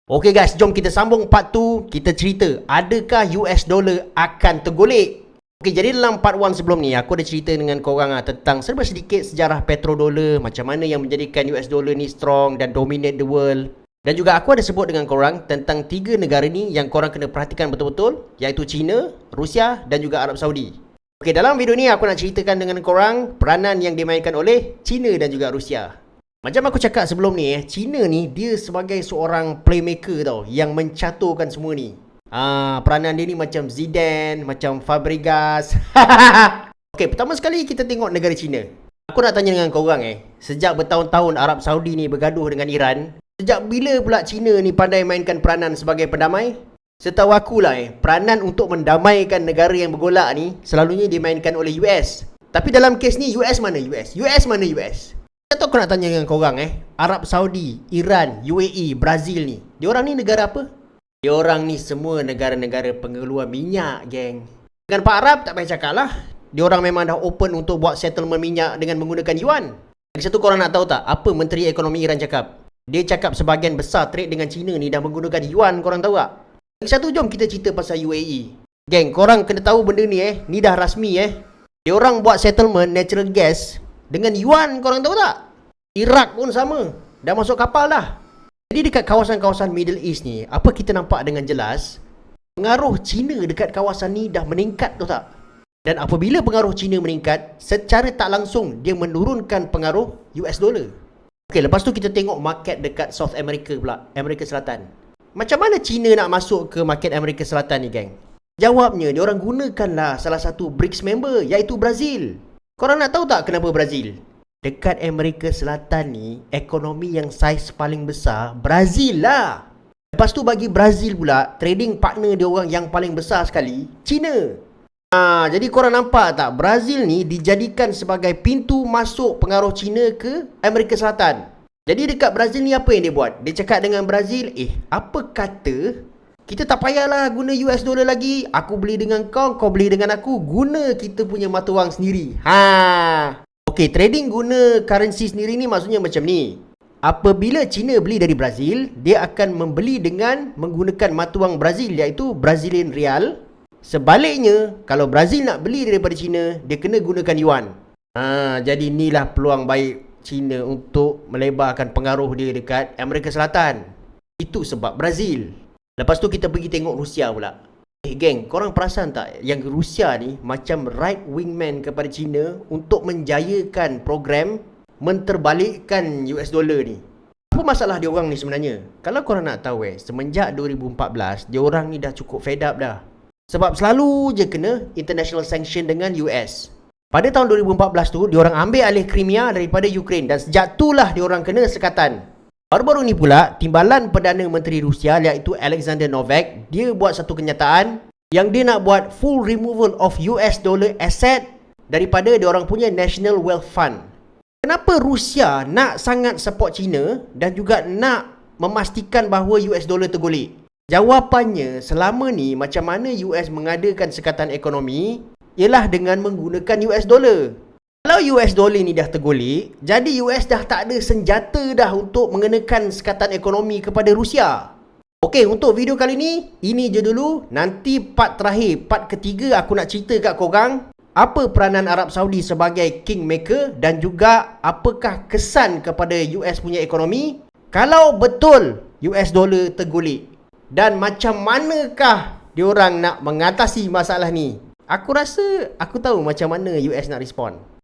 Okey guys, jom kita sambung part 2. Kita cerita, adakah US dollar akan tergolek? Okey, jadi dalam part 1 sebelum ni, aku ada cerita dengan korang tentang serba sedikit sejarah petrodollar, macam mana yang menjadikan US dollar ni strong dan dominate the world. Dan juga aku ada sebut dengan korang tentang 3 negara ni yang korang kena perhatikan betul-betul, iaitu China, Rusia dan juga Arab Saudi. Okey, dalam video ni aku nak ceritakan dengan korang peranan yang dimainkan oleh China dan juga Rusia. Macam aku cakap sebelum ni, China ni dia sebagai seorang playmaker tau, yang mencaturkan semua ni. Peranan dia ni macam Zidane, macam Fabregas. Okey, pertama sekali kita tengok negara China. Aku nak tanya dengan korang sejak bertahun-tahun Arab Saudi ni bergaduh dengan Iran, sejak bila pula China ni pandai mainkan peranan sebagai pendamai? Setahu aku lah peranan untuk mendamaikan negara yang bergolak ni selalunya dimainkan oleh US. Tapi dalam kes ni US mana US? US mana US? Atau aku nak tanya dengan korang Arab Saudi, Iran, UAE, Brazil ni, diorang ni negara apa? Diorang ni semua negara-negara pengeluar minyak, geng. Dengan Pak Arab tak payah cakap lah. Diorang memang dah open untuk buat settlement minyak dengan menggunakan yuan. Lagi satu, korang nak tahu tak apa Menteri Ekonomi Iran cakap? Dia cakap sebahagian besar trade dengan China ni dah menggunakan yuan, korang tahu tak? Lagi satu, jom kita cerita pasal UAE. Geng, korang kena tahu benda ni ni dah rasmi Diorang buat settlement natural gas dengan yuan, korang tahu tak? Iraq pun sama, dah masuk kapal dah. Jadi dekat kawasan-kawasan Middle East ni, apa kita nampak dengan jelas, pengaruh China dekat kawasan ni dah meningkat, tahu tak? Dan apabila pengaruh China meningkat, secara tak langsung dia menurunkan pengaruh US dollar. Okey, lepas tu kita tengok market dekat South America pula, Amerika Selatan. Macam mana China nak masuk ke market Amerika Selatan ni, geng? Jawabnya, diorang gunakanlah salah satu BRICS member, iaitu Brazil. Korang nak tahu tak kenapa Brazil? Dekat Amerika Selatan ni, ekonomi yang saiz paling besar Brazil lah. Lepas tu bagi Brazil pula, trading partner dia orang yang paling besar sekali, China. Jadi korang nampak tak, Brazil ni dijadikan sebagai pintu masuk pengaruh China ke Amerika Selatan. Jadi dekat Brazil ni apa yang dia buat? Dia cakap dengan Brazil, apa kata kita tak payahlah guna US dollar lagi. Aku beli dengan kau, kau beli dengan aku. Guna kita punya mata wang sendiri. Okey, trading guna currency sendiri ni maksudnya macam ni. Apabila China beli dari Brazil, dia akan membeli dengan menggunakan mata wang Brazil, iaitu Brazilian Real. Sebaliknya, kalau Brazil nak beli daripada China, dia kena gunakan yuan. Jadi inilah peluang baik China untuk melebarkan pengaruh dia dekat Amerika Selatan. Itu sebab Brazil. Lepas tu kita pergi tengok Rusia pula. Geng, korang perasan tak yang Rusia ni macam right wingman kepada China untuk menjayakan program menterbalikkan US dollar ni. Apa masalah dia orang ni sebenarnya? Kalau korang nak tahu semenjak 2014, dia orang ni dah cukup fed up dah. Sebab selalu je kena international sanction dengan US. Pada tahun 2014 tu, dia orang ambil alih Crimea daripada Ukraine dan sejak itulah dia orang kena sekatan. Baru-baru ni pula, Timbalan Perdana Menteri Rusia iaitu Alexander Novak, dia buat satu kenyataan yang dia nak buat full removal of US dollar asset daripada dia orang punya National Wealth Fund. Kenapa Rusia nak sangat support China dan juga nak memastikan bahawa US dollar tergolek? Jawapannya, selama ni macam mana US mengadakan sekatan ekonomi ialah dengan menggunakan US dollar. Kalau US dollar ni dah tergolek, jadi US dah tak ada senjata dah untuk mengenakan sekatan ekonomi kepada Rusia. Okey, untuk video kali ni, ini je dulu. Nanti part terakhir, part ketiga aku nak cerita kat korang apa peranan Arab Saudi sebagai kingmaker dan juga apakah kesan kepada US punya ekonomi kalau betul US dollar tergolek. Dan macam manakah diorang nak mengatasi masalah ni. Aku rasa aku tahu macam mana US nak respon.